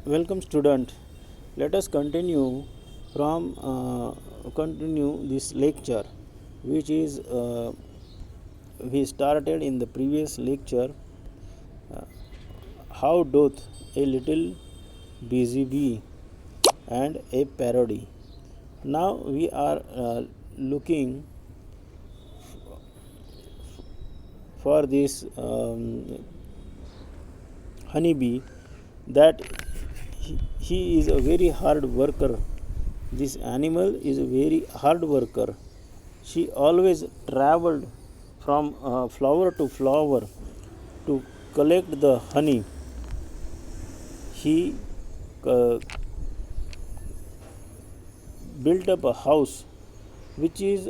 Welcome, student. Let us continue this lecture, which is we started in the previous lecture. How doth a little busy bee and a parody. Now we are looking for this honeybee that he is a very hard worker. This animal is a very hard worker. She always traveled from flower to flower to collect the honey. He uh, built up a house which is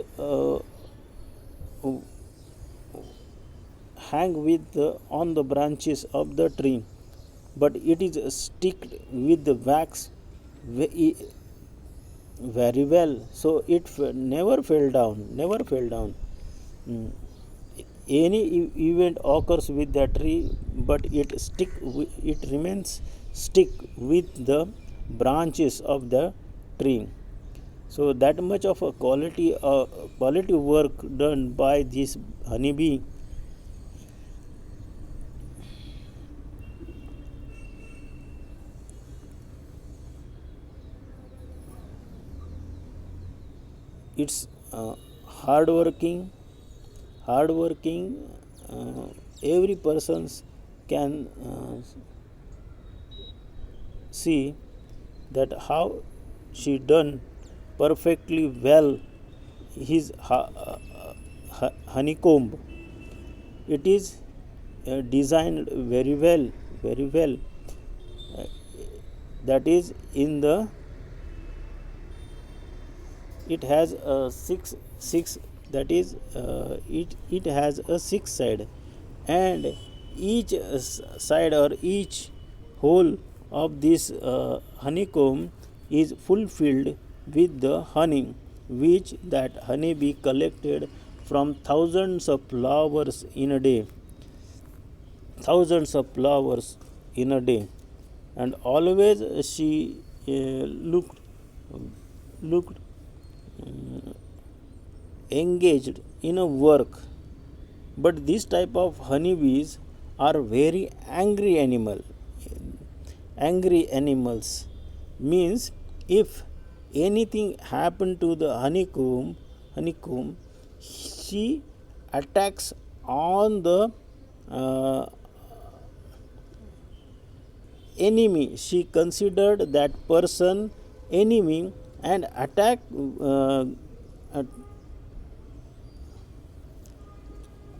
hang with on the branches of the tree, but it is sticked with the wax very well, so it never fell down. Mm. Any event occurs with the tree, but it remains stick with the branches of the tree. So that much of a quality work done by this honeybee. It's hardworking. Every person can see that how she done perfectly well his honeycomb. It is designed very well. uh, that is in the it has a six that is it has a six side, and each side or each hole of this honeycomb is fulfilled with the honey which that honeybee collected from thousands of flowers in a day. And always she looked engaged in a work. But this type of honeybees are very angry animals. Means if anything happened to the honeycomb, she attacks on the uh, enemy. She considered that person enemy and attack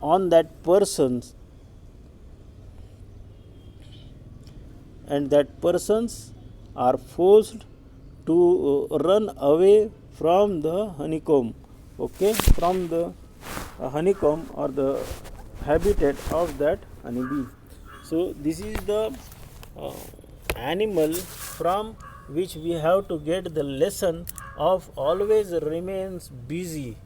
on that person, and that persons are forced to run away from the honeycomb. Okay, from the honeycomb or the habitat of that honeybee. So this is the uh, animal from which we have to get the lesson of always remains busy.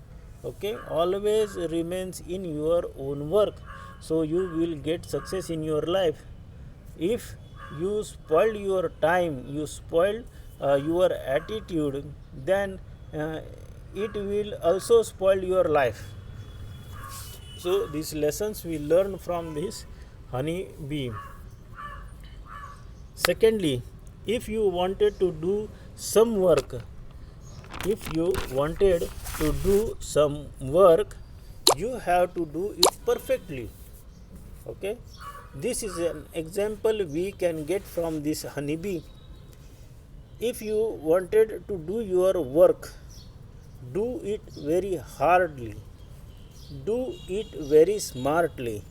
Okay, always remains in your own work, so you will get success in your life. If you spoil your time, you spoil your attitude, then it will also spoil your life. So these lessons we learn from this honey bee. Secondly, if you wanted to do some work, if you wanted to do some work, you have to do it perfectly. Okay, this is an example we can get from this honeybee. If you wanted to do your work, do it very hardly, do it very smartly,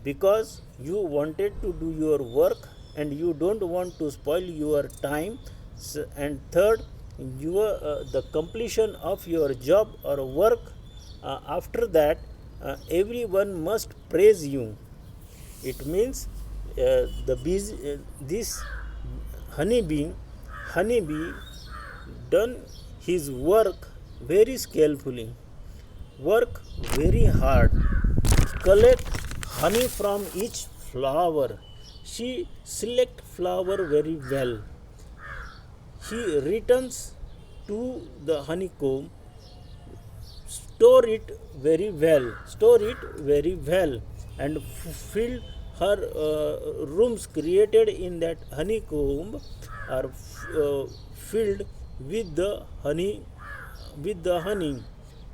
because you wanted to do your work and you don't want to spoil your time. And third, your the completion of your job or work, after that everyone must praise you. It means this honeybee done his work very skillfully, work very hard, collect honey from each flower. she select flower very well. He returns to the honeycomb, store it very well, and fill her rooms created in that honeycomb are filled with the honey,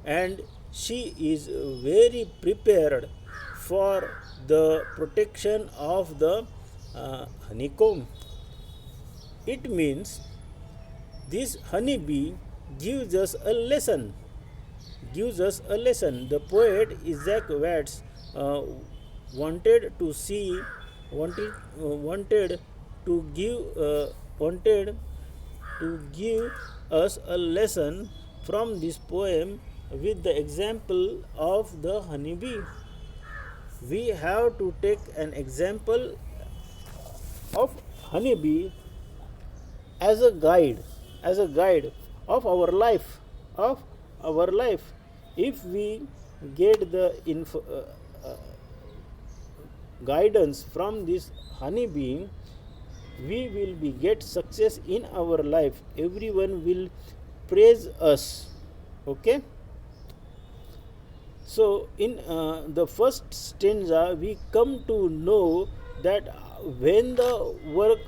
and she is very prepared for the protection of the honeycomb. It means this honeybee gives us a lesson. The poet Isaac Watts wanted to see wanted to give us a lesson from this poem with the example of the honeybee. We have to take an example of honeybee as a guide of our life. If we get the guidance from this honeybee, we will be get success in our life. Everyone will praise us. Okay. So in the first stanza we come to know that when the work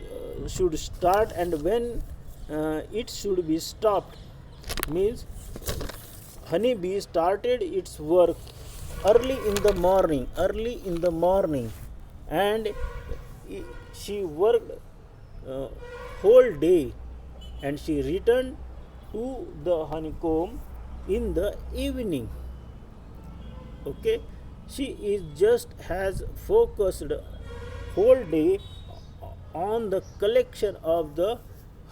should start and when it should be stopped. Means honeybee started its work early in the morning, and she worked whole day, and she returned to the honeycomb in the evening. Okay, she is just has focused whole day on the collection of the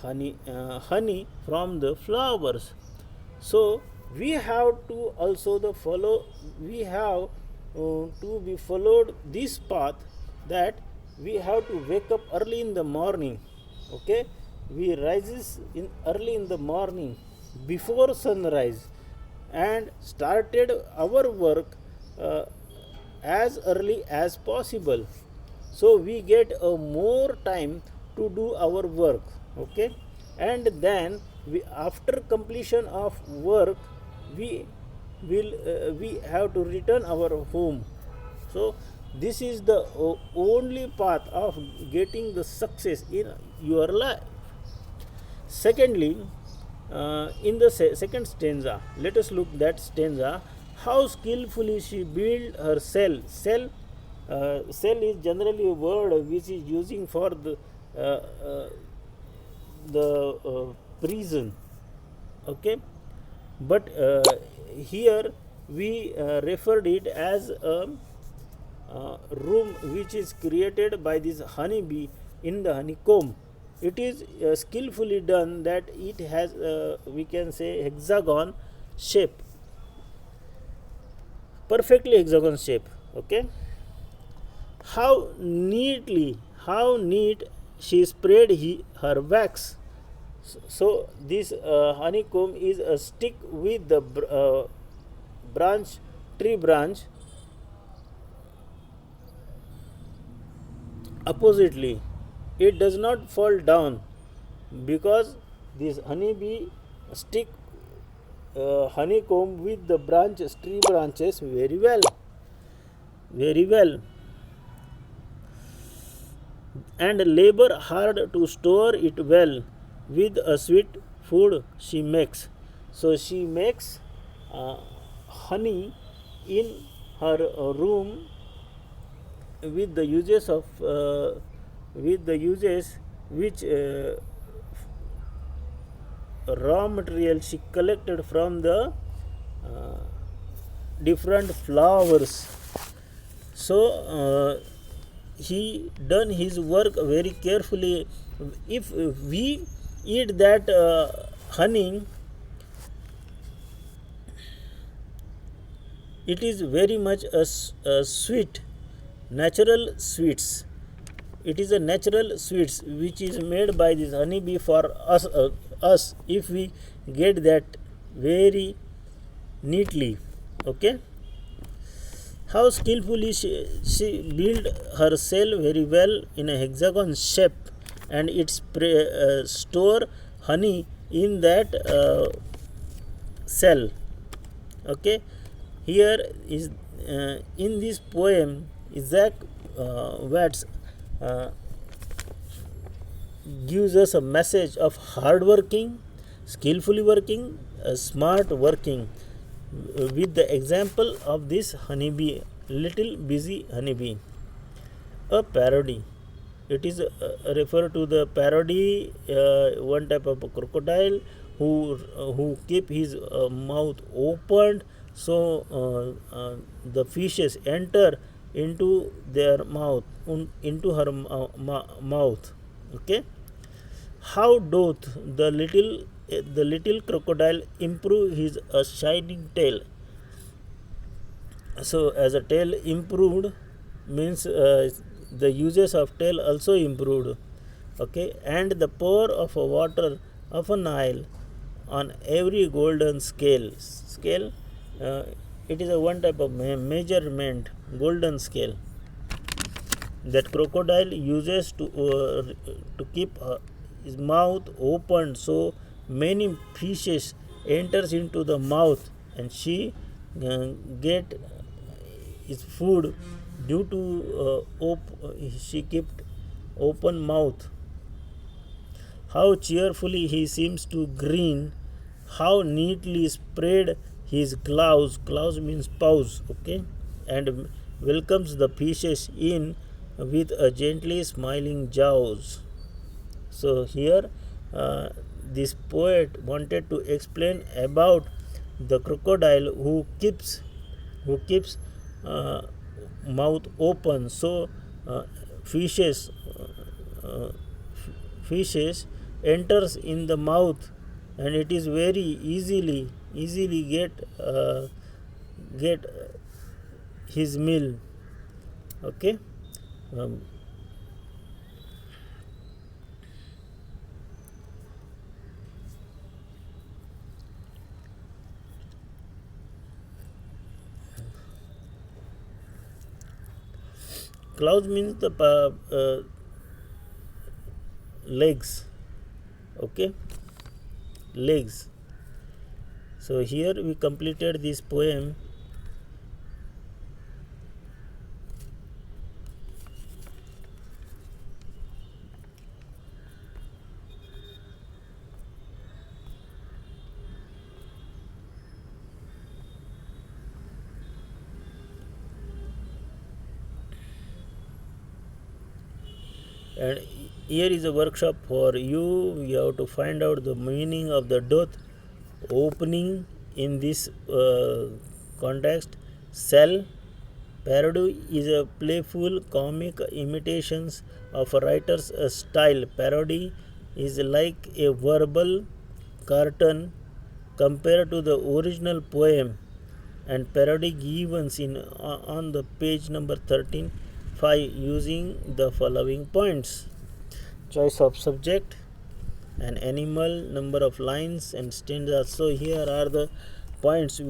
honey from the flowers. So we have to also the follow, we have to be followed this path, that we have to wake up early in the morning. Okay, we rises in early in the morning before sunrise and started our work as early as possible, so we get more time to do our work. Okay, and then after completion of work we have to return our home. So this is the only path of getting the success in your life. Secondly, in the second stanza, let us look that stanza. How skillfully she built her cell. Cell is generally a word which is using for the prison. Okay, but here we referred it as a room which is created by this honeybee in the honeycomb. It is skillfully done that it has we can say hexagon shape, perfectly hexagon shape. Okay, how neat she spread her wax. So this honeycomb is a stick with the tree branch oppositely. It does not fall down because this honeybee stick honeycomb with the tree branches very well, and labor hard to store it well with a sweet food she makes. So she makes honey in her room with the uses which raw material she collected from the different flowers. So he done his work very carefully. If we eat that honey, it is very much a sweet, natural sweets. It is a natural sweets which is made by this honeybee for us if we get that very neatly. Okay, How skillfully she built her cell very well in a hexagon shape, and store honey in that cell. Okay, here is in this poem Isaac Watts uh, gives us a message of hard working, skillfully working, smart working, with the example of this honeybee, little busy honeybee. A parody. It is refer to the parody, one type of a crocodile who keep his mouth opened, so the fishes enter into their mouth, into her mouth. Okay, how doth the little crocodile improve his shining tail? So as a tail improved means the uses of tail also improved. Okay, and the pour of a water of a Nile on every golden scale, it is a one type of measurement, golden scale, that crocodile uses to keep his mouth open, so many fishes enters into the mouth, and she get his food due to she kept open mouth. How cheerfully he seems to grin, how neatly spread his claws means paws. Okay, and welcomes the fishes in with a gently smiling jaws. So here this poet wanted to explain about the crocodile who keeps uh, mouth open, so uh, fishes uh, fishes enters in the mouth, and it is very easily get his meal. Okay, um, claws means the legs. Okay, legs. So here we completed this poem. And here is a workshop for you. You have to find out the meaning of the dot opening in this context. Cell. Parody is a playful comic imitations of a writer's style. Parody is like a verbal cartoon compared to the original poem, and parody given in on the page number 13 5 using the following points: choice of subject, an animal, number of lines, and stanzas. So here are the points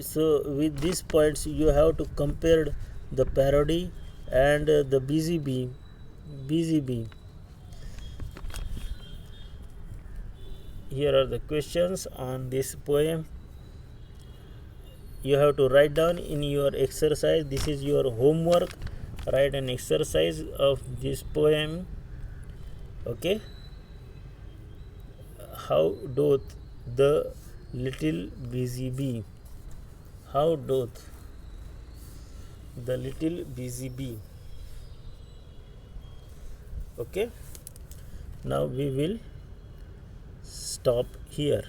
so with these points you have to compare the parody and the busy bee. Here are the questions on this poem. You have to write down in your exercise. This is your homework. Write an exercise of this poem. Okay, how doth the little busy bee, how doth the little busy bee. Okay, now we will stop here.